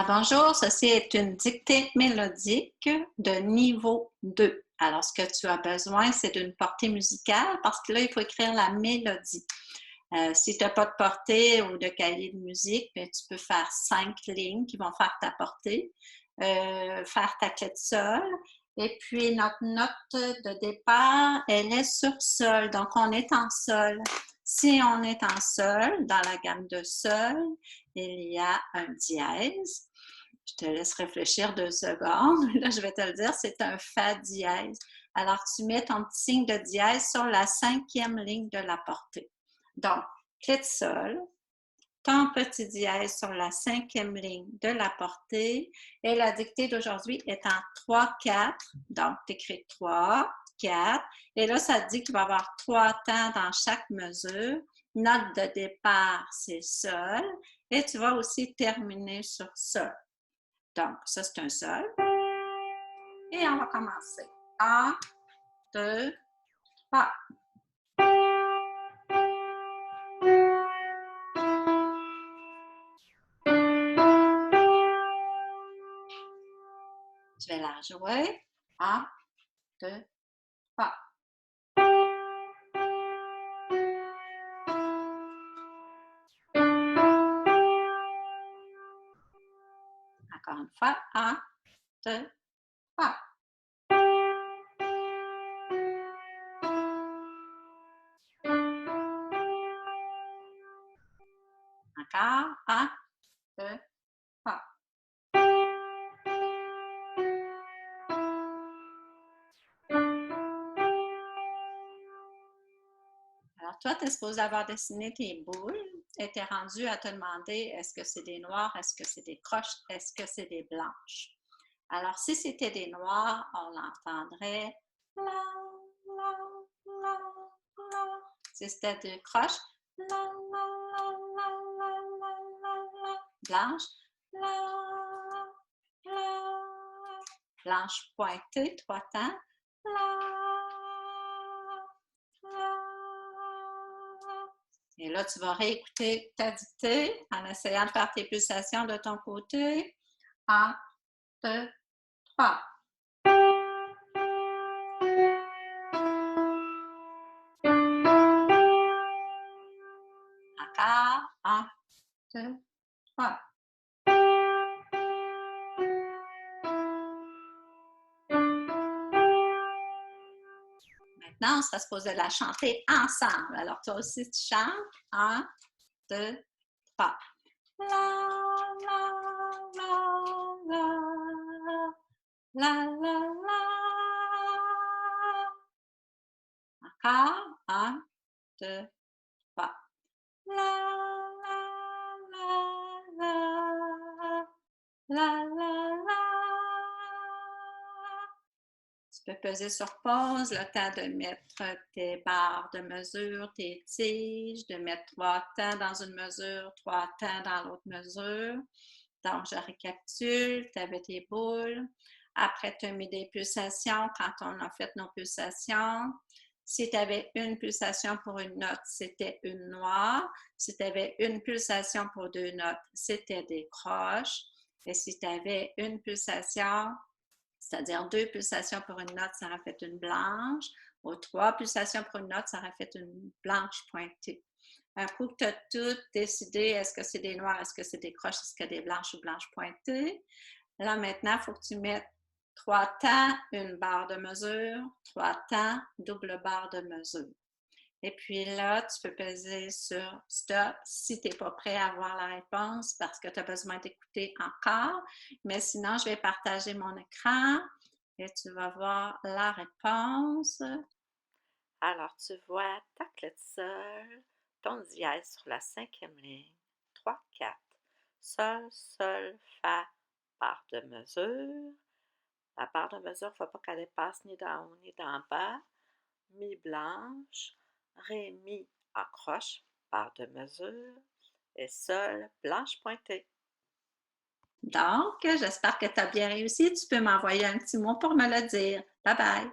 Ah, bonjour, ceci est une dictée mélodique de niveau 2. Alors, ce que tu as besoin, c'est d'une portée musicale parce que là, il faut écrire la mélodie. Si tu n'as pas de portée ou de cahier de musique, bien, tu peux faire 5 lignes qui vont faire ta portée, faire ta clé de sol. Et puis, notre note de départ, elle est sur sol. Donc, on est en sol. Si on est en sol, dans la gamme de sol, il y a un dièse. Je te laisse réfléchir 2 secondes. Là, je vais te le dire, c'est un fa dièse. Alors, tu mets ton petit signe de dièse sur la 5e ligne de la portée. Donc, clé de sol, ton petit dièse sur la 5e ligne de la portée. Et la dictée d'aujourd'hui est en 3-4. Donc, tu écris 3, 4. Et là, ça te dit qu'il va y avoir 3 temps dans chaque mesure. Note de départ, c'est sol. Et tu vas aussi terminer sur sol. Donc, ça, c'est un sol. Et on va commencer. 1, 2, 3. Je vais la jouer. 1, 2, 3. Encore une fois. 1, 2, 3. Encore. 1, 2, 3. Alors, toi, tu es supposé avoir dessiné tes boules et tu es rendu à te demander est-ce que c'est des noires, est-ce que c'est des croches, est-ce que c'est des blanches. Alors, si c'était des noirs, on l'entendrait la, la, la, la. Si c'était des croches, la, la, la, la, la, la, la, la. Blanche, la, la. Blanche pointée, 3 temps, la, la. Et là, tu vas réécouter ta dictée en essayant de faire tes pulsations de ton côté. 1, 2, 3. Encore. 1, 2, 3. Maintenant, on sera supposé la chanter ensemble. Alors, toi aussi, tu chantes. 1, 2, 3. La, la, la, la, la, la, la. Encore. 1, 2, 3. La, la, la, la, la, la, la. Tu peux peser sur pause, le temps de mettre tes barres de mesure, tes tiges, de mettre 3 temps dans une mesure, 3 temps dans l'autre mesure. Donc, je récapitule, tu avais tes boules. Après, tu as mis des pulsations quand on a fait nos pulsations. Si tu avais une pulsation pour une note, c'était une noire. Si tu avais une pulsation pour 2 notes, c'était des croches. Et si tu avais une pulsation, c'est-à-dire 2 pulsations pour une note, ça aurait fait une blanche. Ou 3 pulsations pour une note, ça aurait fait une blanche pointée. Un coup que tu as tout décidé, est-ce que c'est des noirs, est-ce que c'est des croches, est-ce que c'est des blanches ou blanches pointées? Là, maintenant, il faut que tu mettes 3 temps, une barre de mesure, 3 temps, double barre de mesure. Et puis là, tu peux peser sur stop si tu n'es pas prêt à avoir la réponse parce que tu as besoin d'écouter encore. Mais sinon, je vais partager mon écran et tu vas voir la réponse. Alors, tu vois ta clé de sol, ton dièse sur la 5e ligne, 3, 4. Sol, sol, fa, barre de mesure. La barre de mesure, il ne faut pas qu'elle dépasse ni d'en haut ni d'en bas. Mi blanche, ré, mi, accroche, barre de mesure. Et sol, blanche pointée. Donc, j'espère que tu as bien réussi. Tu peux m'envoyer un petit mot pour me le dire. Bye bye!